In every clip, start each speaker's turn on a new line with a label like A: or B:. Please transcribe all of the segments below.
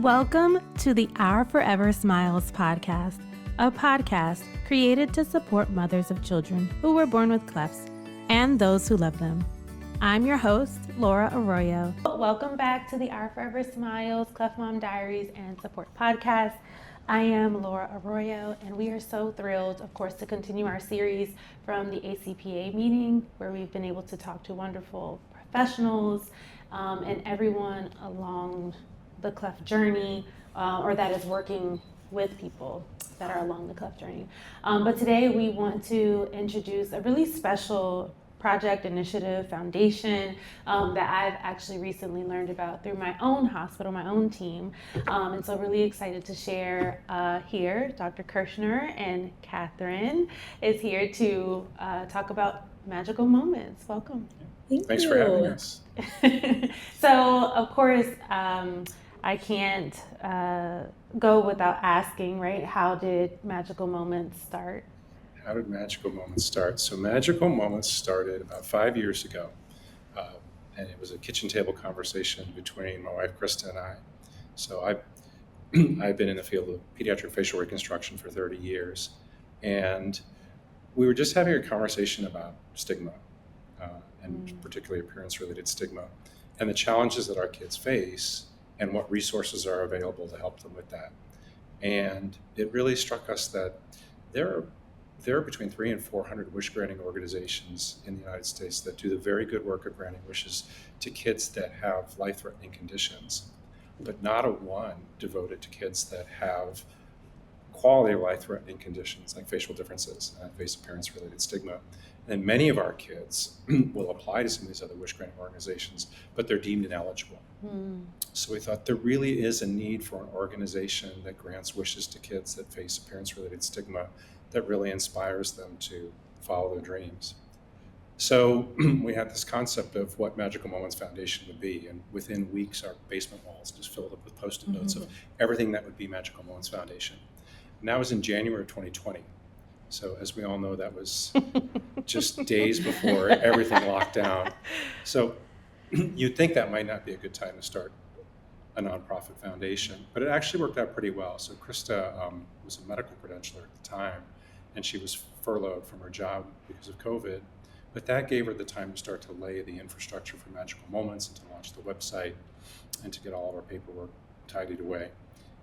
A: Welcome to the Our Forever Smiles podcast, a podcast created to support mothers of children who were born with clefts and those who love them. I'm your host, Laura Arroyo. Welcome back to the Our Forever Smiles Cleft Mom Diaries and Support podcast. I am Laura Arroyo, and we are so thrilled, of course, to continue our series from the ACPA meeting, where we've been able to talk to wonderful professionals and everyone along the cleft journey, or that is working with people that are along the cleft journey. But today we want to introduce a really special project, initiative, foundation that I've actually recently learned about through my own hospital, my own team. And so really excited to share here. Dr. Kirschner and Catherine is here to talk about magical moments. Welcome.
B: Thanks for having us.
A: So, of course, I can't go without asking, right? How did Magical Moments start?
B: How did Magical Moments start? So Magical Moments started about 5 years ago, and it was a kitchen table conversation between my wife, Krista, and I. So I've been in the field of pediatric facial reconstruction for 30 years, and we were just having a conversation about stigma, and particularly appearance-related stigma, and the challenges that our kids face and what resources are available to help them with that. And it really struck us that there are between 300 and 400 wish-granting organizations in the United States that do the very good work of granting wishes to kids that have life-threatening conditions, but not a one devoted to kids that have quality of life-threatening conditions like facial differences and face appearance-related stigma. And many of our kids will apply to some of these other wish-granting organizations, but they're deemed ineligible. So we thought there really is a need for an organization that grants wishes to kids that face appearance-related stigma that really inspires them to follow their dreams. So we had this concept of what Magical Moments Foundation would be, and within weeks our basement walls just filled up with Post-it notes of everything that would be Magical Moments Foundation. And that was in January of 2020. So as we all know, that was just days before everything locked down. So you'd think that might not be a good time to start a nonprofit foundation, but it actually worked out pretty well. So Krista was a medical credentialer at the time, and she was furloughed from her job because of COVID. But that gave her the time to start to lay the infrastructure for Magical Moments and to launch the website and to get all of our paperwork tidied away.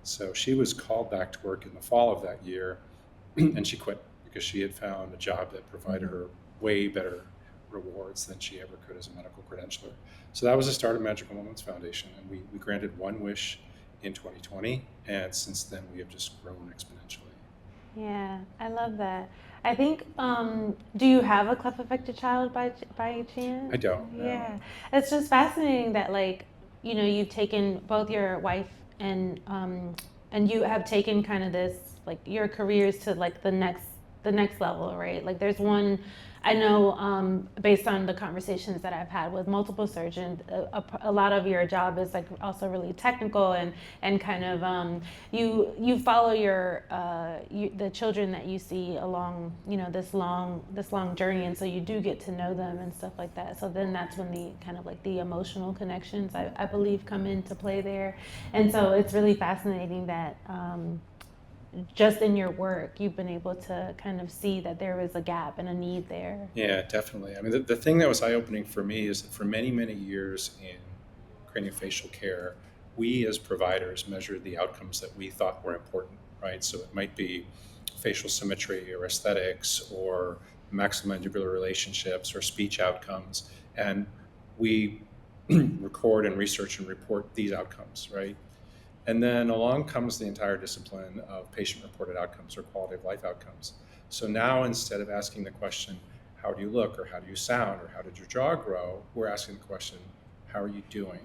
B: So she was called back to work in the fall of that year, and she quit because she had found a job that provided her way better rewards than she ever could as a medical credentialer. So that was the start of Magical Moments Foundation, and we granted one wish in 2020, and since then we have just grown exponentially.
A: Yeah, I love that. I think, do you have a cleft-affected child by chance?
B: I don't. No.
A: Yeah, it's just fascinating that, like, you know, you've taken both your wife and you have taken kind of this, like, your careers to like the next level, right? Like, there's one, I know, based on the conversations that I've had with multiple surgeons, a lot of your job is like also really technical and kind of you follow the children that you see along, you know, this long journey, and so you do get to know them and stuff like that. So then that's when the kind of like the emotional connections I believe come into play there, and so it's really fascinating that just in your work, you've been able to kind of see that there was a gap and a need there.
B: Yeah, definitely. I mean, the thing that was eye-opening for me is that for many, many years in craniofacial care, we as providers measured the outcomes that we thought were important, right? So it might be facial symmetry or aesthetics or maxillomandibular relationships or speech outcomes. And we record and research and report these outcomes, right? And then along comes the entire discipline of patient-reported outcomes or quality of life outcomes. So now instead of asking the question, how do you look, or how do you sound, or how did your jaw grow, we're asking the question, how are you doing?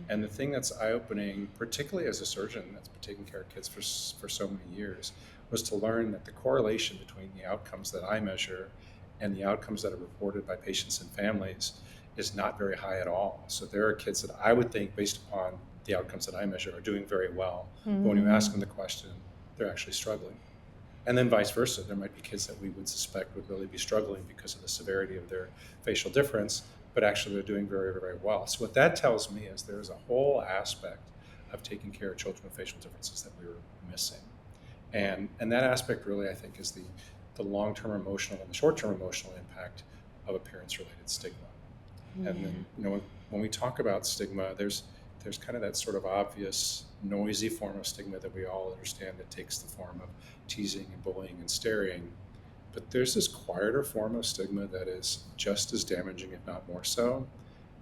B: And the thing that's eye-opening, particularly as a surgeon that's been taking care of kids for so many years, was to learn that the correlation between the outcomes that I measure and the outcomes that are reported by patients and families is not very high at all. So there are kids that I would think, based upon the outcomes that I measure, are doing very well. But when you ask them the question, they're actually struggling. And then vice versa, there might be kids that we would suspect would really be struggling because of the severity of their facial difference, but actually they're doing very, very well. So what that tells me is there's a whole aspect of taking care of children with facial differences that we were missing. And that aspect really, I think, is the long-term emotional and the short-term emotional impact of appearance-related stigma. And then, when we talk about stigma, there's kind of that sort of obvious, noisy form of stigma that we all understand that takes the form of teasing and bullying and staring. But there's this quieter form of stigma that is just as damaging, if not more so.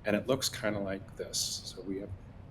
B: And it looks kind of like this. So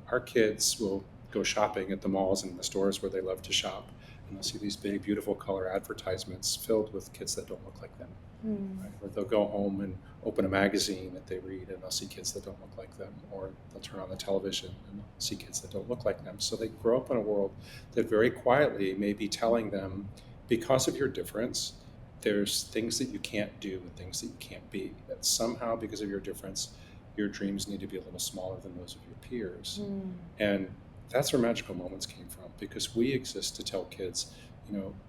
B: our kids will go shopping at the malls and the stores where they love to shop. And they'll see these big, beautiful color advertisements filled with kids that don't look like them. Right? Or they'll go home and open a magazine that they read and they'll see kids that don't look like them. Or they'll turn on the television and they'll see kids that don't look like them. So they grow up in a world that very quietly may be telling them, because of your difference, there's things that you can't do and things that you can't be. That somehow, because of your difference, your dreams need to be a little smaller than those of your peers. And that's where Magical Moments came from, because we exist to tell kids,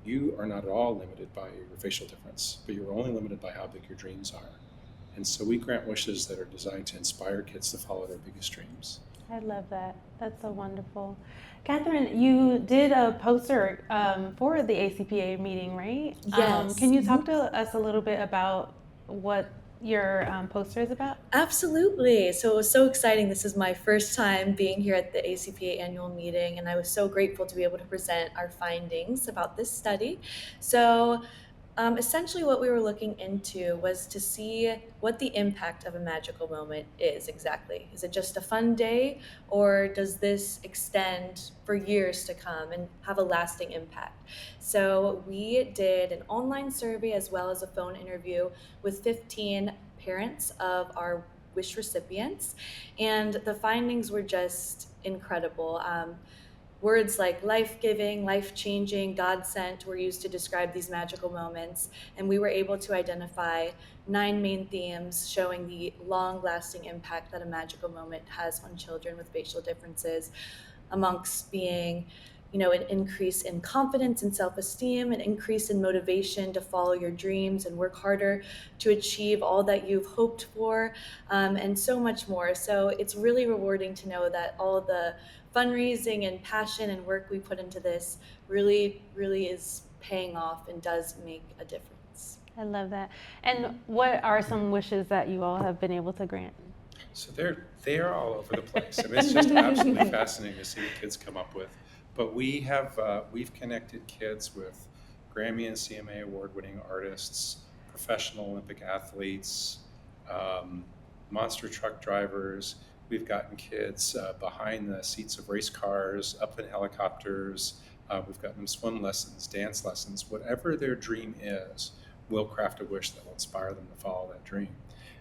B: you are not at all limited by your facial difference, but you're only limited by how big your dreams are. And so we grant wishes that are designed to inspire kids to follow their biggest dreams.
A: I love that. That's so wonderful. Catherine, you did a poster for the ACPA meeting, right?
C: Yes.
A: Can you talk to us a little bit about what your poster is about?
C: Absolutely. So it was so exciting. This is my first time being here at the ACPA annual meeting, and I was so grateful to be able to present our findings about this study. So essentially what we were looking into was to see what the impact of a magical moment is exactly. Is it just a fun day, or does this extend for years to come and have a lasting impact? So we did an online survey as well as a phone interview with 15 parents of our wish recipients, and the findings were just incredible. Words like life-giving, life-changing, God-sent were used to describe these magical moments, and we were able to identify 9 main themes showing the long-lasting impact that a magical moment has on children with facial differences, amongst being, an increase in confidence and self-esteem, an increase in motivation to follow your dreams and work harder to achieve all that you've hoped for, and so much more. So it's really rewarding to know that all the fundraising and passion and work we put into this really, really is paying off and does make a difference.
A: I love that. And what are some wishes that you all have been able to grant?
B: So they're all over the place. I mean, it's just absolutely fascinating to see what kids come up with. But we've connected kids with Grammy and CMA award-winning artists, professional Olympic athletes, monster truck drivers. We've gotten kids behind the seats of race cars, up in helicopters. We've gotten them swim lessons, dance lessons. Whatever their dream is, we'll craft a wish that will inspire them to follow that dream.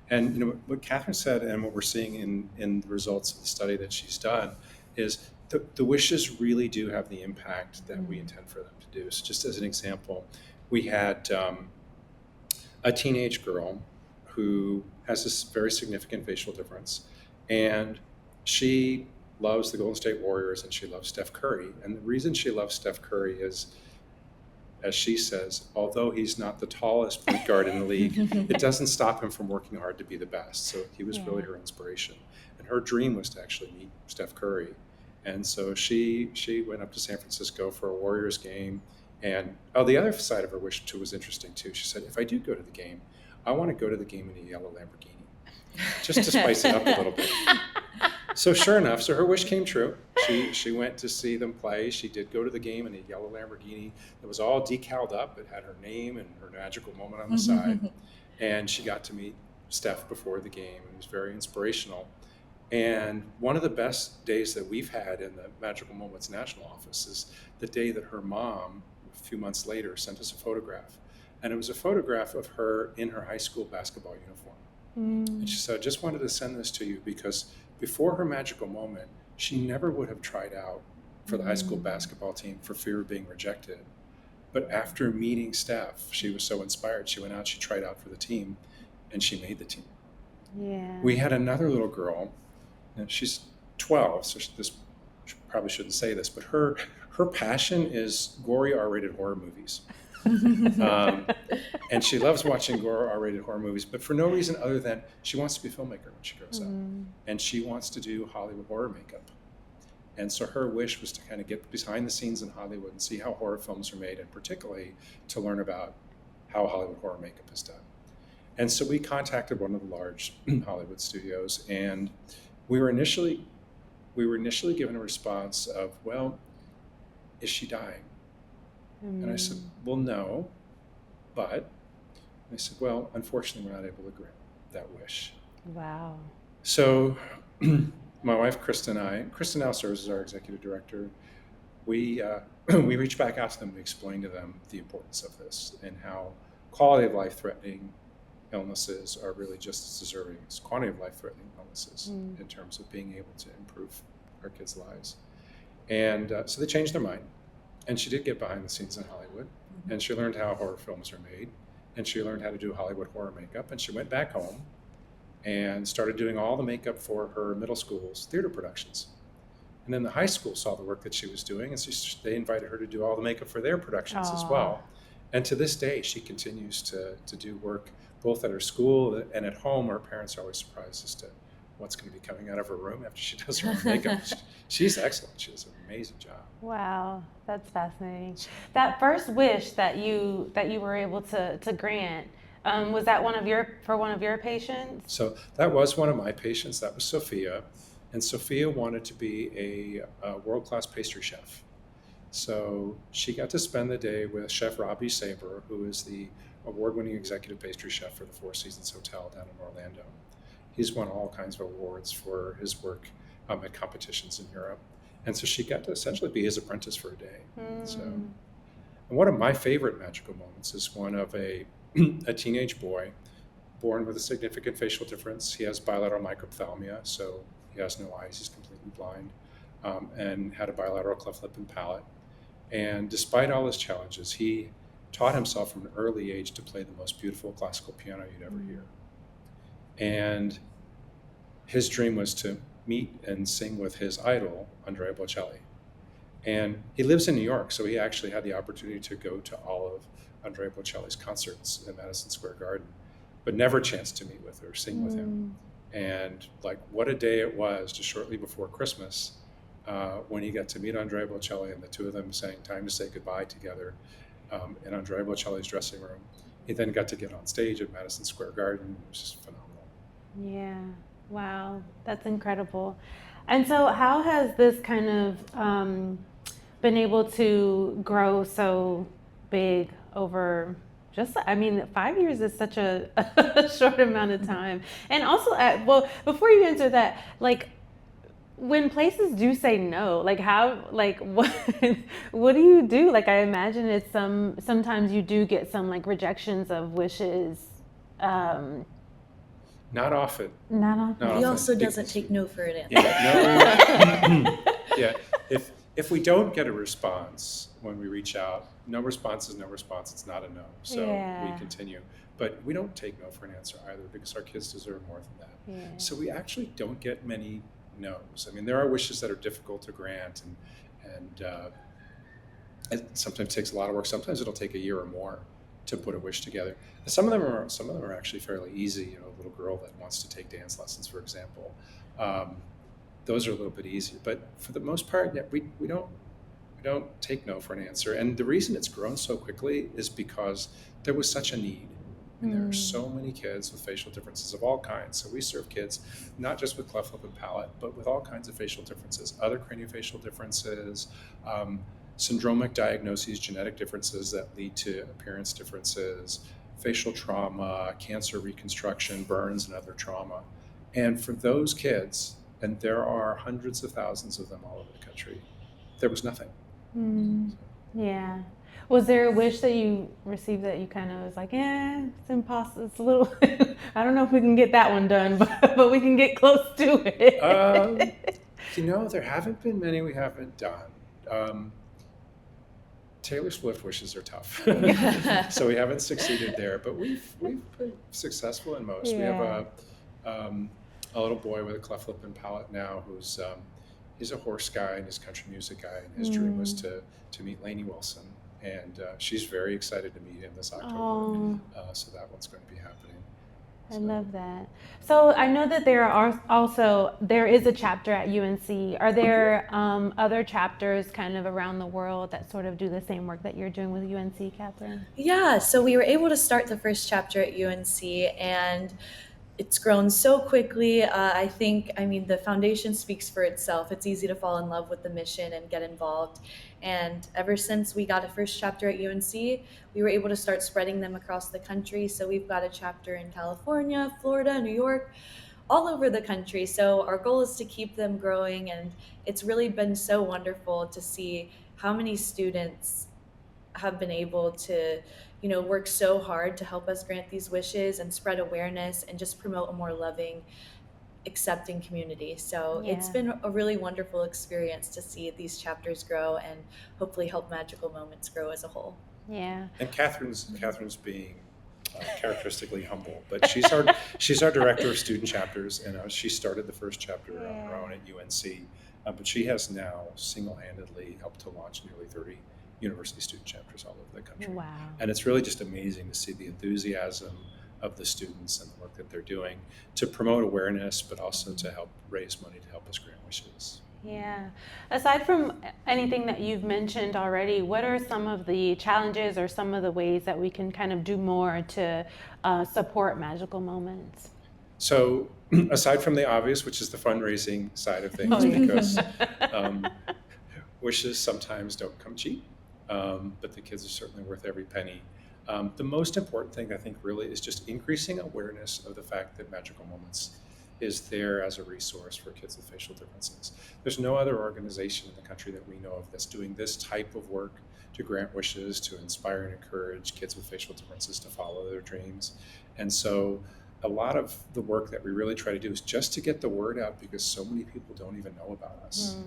B: And what Catherine said, and what we're seeing in the results of the study that she's done, is the wishes really do have the impact that we intend for them to do. So just as an example, we had a teenage girl who has this very significant facial difference. And she loves the Golden State Warriors and she loves Steph Curry. And the reason she loves Steph Curry is, as she says, although he's not the tallest point guard in the league, it doesn't stop him from working hard to be the best. So he was really her inspiration. And her dream was to actually meet Steph Curry. And so she went up to San Francisco for a Warriors game. And the other side of her wish too was interesting too. She said, if I do go to the game, I want to go to the game in a yellow Lamborghini, just to spice it up a little bit. So sure enough, her wish came true. She went to see them play. She did go to the game in a yellow Lamborghini that was all decaled up. It had her name and her magical moment on the side. And she got to meet Steph before the game. It was very inspirational. And one of the best days that we've had in the Magical Moments National Office is the day that her mom, a few months later, sent us a photograph. And it was a photograph of her in her high school basketball uniform. And she said, I just wanted to send this to you because before her magical moment, she never would have tried out for the high school basketball team for fear of being rejected. But after meeting Steph, she was so inspired. She went out, she tried out for the team, and she made the team.
A: Yeah.
B: We had another little girl, and she's 12, so she probably shouldn't say this, but her passion is gory R-rated horror movies. And she loves watching gore R-rated horror movies, but for no reason other than she wants to be a filmmaker when she grows up, and she wants to do Hollywood horror makeup. And so her wish was to kind of get behind the scenes in Hollywood and see how horror films are made, and particularly to learn about how Hollywood horror makeup is done. And so we contacted one of the large Hollywood studios, and we were initially given a response of, well, is she dying? And I said, well, no, but they said, well, unfortunately, we're not able to grant that wish.
A: Wow.
B: So my wife, Kristen now serves as our executive director. We reached back out to them, we explained to them the importance of this and how quality of life threatening illnesses are really just as deserving as quantity of life threatening illnesses in terms of being able to improve our kids' lives. And so they changed their mind. And she did get behind the scenes in Hollywood, and she learned how horror films are made, and she learned how to do Hollywood horror makeup, and she went back home and started doing all the makeup for her middle school's theater productions. And then the high school saw the work that she was doing, and they invited her to do all the makeup for their productions as well. And to this day, she continues to do work both at her school and at home. Her parents are always surprised as to what's going to be coming out of her room after she does her own makeup. She's excellent. She does an amazing job.
A: Wow, that's fascinating. That first wish that you were able to grant, was that one of your patients?
B: So that was one of my patients. That was Sophia, and Sophia wanted to be a world-class pastry chef. So she got to spend the day with Chef Robbie Saber, who is the award-winning executive pastry chef for the Four Seasons Hotel down in Orlando. He's won all kinds of awards for his work at competitions in Europe. And so she got to essentially be his apprentice for a day. So, and one of my favorite magical moments is one of a teenage boy born with a significant facial difference. He has bilateral microphthalmia, so he has no eyes, he's completely blind, and had a bilateral cleft lip and palate. And despite all his challenges, he taught himself from an early age to play the most beautiful classical piano you'd ever hear. And his dream was to meet and sing with his idol, Andrea Bocelli. And he lives in New York, so he actually had the opportunity to go to all of Andrea Bocelli's concerts in Madison Square Garden, but never a chance to meet with or sing with him. And like, what a day it was just shortly before Christmas when he got to meet Andrea Bocelli, and the two of them sang Time to Say Goodbye together in Andrea Bocelli's dressing room. He then got to get on stage at Madison Square Garden. It was just phenomenal.
A: Yeah. Wow. That's incredible. And so how has this kind of been able to grow so big over 5 years is such a short amount of time. And also, before you answer that, like, when places do say no, like what do you do? Like, I imagine it's sometimes you do get some like rejections of wishes.
B: Not often.
C: He also doesn't take no for an answer.
B: Yeah. If we don't get a response when we reach out, no response is no response. It's not a no. So we continue. But we don't take no for an answer either, because our kids deserve more than that. Yeah. So we actually don't get many no's. I mean, there are wishes that are difficult to grant, and it sometimes takes a lot of work. Sometimes it'll take a year or more to put a wish together. And some of them are actually fairly easy. You know, a little girl that wants to take dance lessons, for example. Those are a little bit easier, but for the most part, we don't take no for an answer. And the reason it's grown so quickly is because there was such a need. And there are so many kids with facial differences of all kinds. So we serve kids not just with cleft lip and palate, but with all kinds of facial differences, other craniofacial differences, syndromic diagnoses, genetic differences that lead to appearance differences, facial trauma, cancer reconstruction, burns, and other trauma. And for those kids, and there are hundreds of thousands of them all over the country, there was nothing.
A: Yeah. Was there a wish that you received that you kind of was like, it's impossible, it's a little, I don't know if we can get that one done, but we can get close to it?
B: There haven't been many we haven't done. Taylor Swift wishes are tough. So we haven't succeeded there, but we've been successful in most. We have a little boy with a cleft lip and palate now who's he's a horse guy and he's a country music guy, and his dream was to meet Lainey Wilson, and she's very excited to meet him this October. So that one's going to be happening.
A: I love that. So I know that there is a chapter at UNC. Are there other chapters kind of around the world that sort of do the same work that you're doing with UNC, Catherine?
C: Yeah, so we were able to start the first chapter at UNC, and it's grown so quickly. I mean, the foundation speaks for itself. It's easy to fall in love with the mission and get involved. And ever since we got a first chapter at UNC, we were able to start spreading them across the country. So we've got a chapter in California, Florida, New York, all over the country. So our goal is to keep them growing. And it's really been so wonderful to see how many students have been able to, work so hard to help us grant these wishes and spread awareness and just promote a more loving, accepting community. So it's
A: Yeah.
C: been a really wonderful experience to see these chapters grow and hopefully help Magical Moments grow as a whole.
A: Yeah.
B: And Catherine's being characteristically humble, but she's our director of student chapters, and she started the first chapter on her own at UNC, but she has now single-handedly helped to launch nearly 30 university student chapters all over the country.
A: Wow.
B: And it's really just amazing to see the enthusiasm of the students and the work that they're doing to promote awareness, but also to help raise money to help us grant wishes.
A: Yeah. Aside from anything that you've mentioned already, what are some of the challenges or some of the ways that we can kind of do more to support Magical Moments?
B: So aside from the obvious, which is the fundraising side of things, because wishes sometimes don't come cheap, but the kids are certainly worth every penny. The most important thing, I think, really is just increasing awareness of the fact that Magical Moments is there as a resource for kids with facial differences. There's no other organization in the country that we know of that's doing this type of work to grant wishes, to inspire and encourage kids with facial differences to follow their dreams. And so a lot of the work that we really try to do is just to get the word out, because so many people don't even know about us.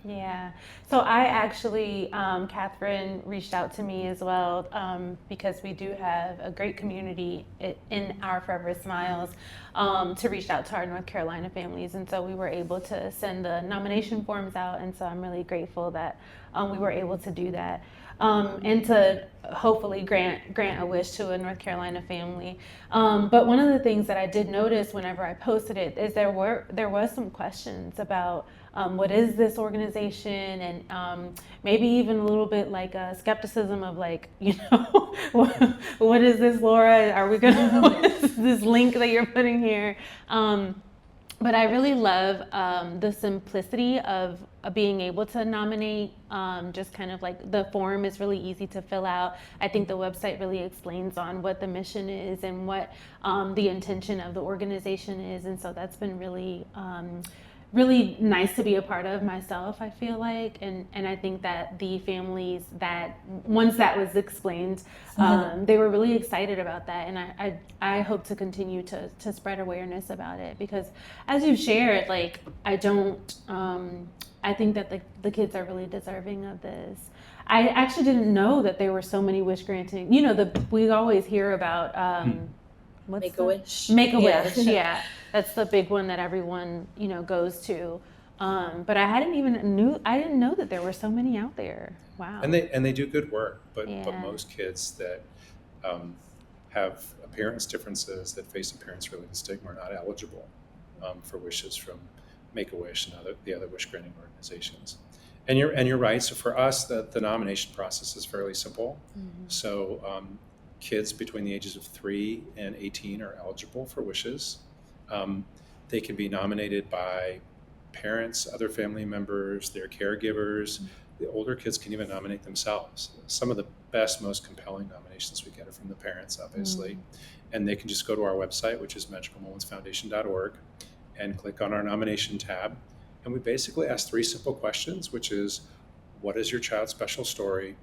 A: Yeah. So I actually, Catherine reached out to me as well, because we do have a great community in our Forever Smiles, to reach out to our North Carolina families. And so we were able to send the nomination forms out. And so I'm really grateful that we were able to do that. And to hopefully grant a wish to a North Carolina family. But one of the things that I did notice whenever I posted it is there was some questions about what is this organization, and maybe even a little bit like a skepticism of like, what is this, Laura? Are we gonna, what is this link that you're putting here? But I really love the simplicity of being able to nominate. Just kind of like the form is really easy to fill out. I think the website really explains on what the mission is and what the intention of the organization is. And so that's been really really nice to be a part of myself, I feel like. And I think that the families that, once that was explained, they were really excited about that. And I hope to continue to spread awareness about it, because as you've shared, like, I think that the kids are really deserving of this. I actually didn't know that there were so many wish granting. We always hear about
C: Make-A-Wish.
A: Make-A-Wish, yeah. That's the big one that everyone, goes to. But I didn't know that there were so many out there. Wow.
B: And they do good work, but
A: Yeah.
B: most kids that have appearance differences, that face appearance-related stigma, are not eligible for wishes from Make-A-Wish and the other wish granting organizations. And you're right. So for us, the nomination process is fairly simple. Mm-hmm. So kids between the ages of 3 and 18 are eligible for wishes. They can be nominated by parents, other family members, their caregivers. Mm-hmm. The older kids can even nominate themselves. Some of the best, most compelling nominations we get are from the parents, obviously. Mm-hmm. And they can just go to our website, which is magicalmomentsfoundation.org, and click on our nomination tab. And we basically ask 3 simple questions, which is, what is your child's special story?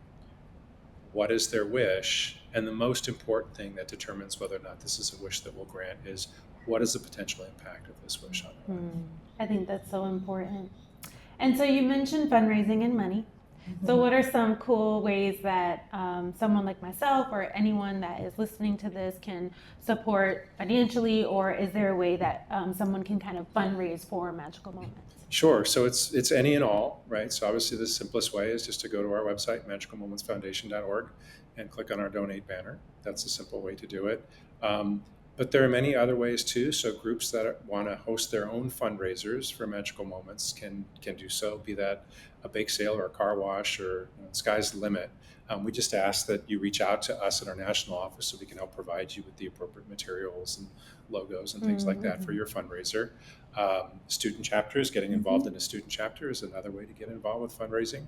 B: What is their wish? And the most important thing that determines whether or not this is a wish that we'll grant is, what is the potential impact of this wish on their life?
A: I think that's so important. And so you mentioned fundraising and money. Mm-hmm. So what are some cool ways that someone like myself or anyone that is listening to this can support financially, or is there a way that someone can kind of fundraise for Magical Moments?
B: Sure. So it's any and all, right? So obviously the simplest way is just to go to our website, magicalmomentsfoundation.org, and click on our donate banner. That's a simple way to do it. But there are many other ways too. So groups that want to host their own fundraisers for Magical Moments can do so, be that a bake sale or a car wash, or sky's the limit. We just ask that you reach out to us at our national office so we can help provide you with the appropriate materials and logos and things like that for your fundraiser. Student chapters, getting involved in a student chapter is another way to get involved with fundraising.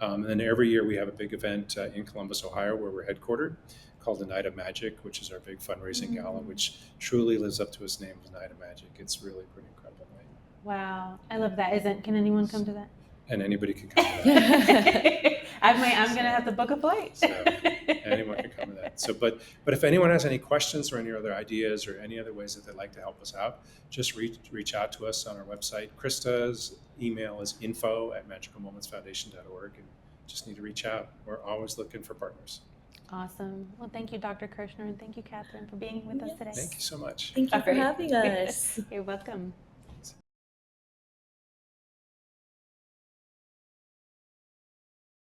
B: And then every year we have a big event in Columbus, Ohio, where we're headquartered, called the Night of Magic, which is our big fundraising gala, which truly lives up to its name, the Night of Magic. It's really a pretty incredible night.
A: Wow, I love that. Can anyone come to that?
B: And anybody can come to that.
A: I'm gonna have to book a flight.
B: So anyone can come to that. So, but if anyone has any questions or any other ideas or any other ways that they'd like to help us out, just reach out to us on our website. Krista's email is info@magicalmomentsfoundation.org, and just need to reach out. We're always looking for partners.
A: Awesome. Well, thank you, Dr. Kirschner, and thank you, Catherine, for being with us today.
B: Thank you so much.
C: Thank you for having us.
A: You're welcome.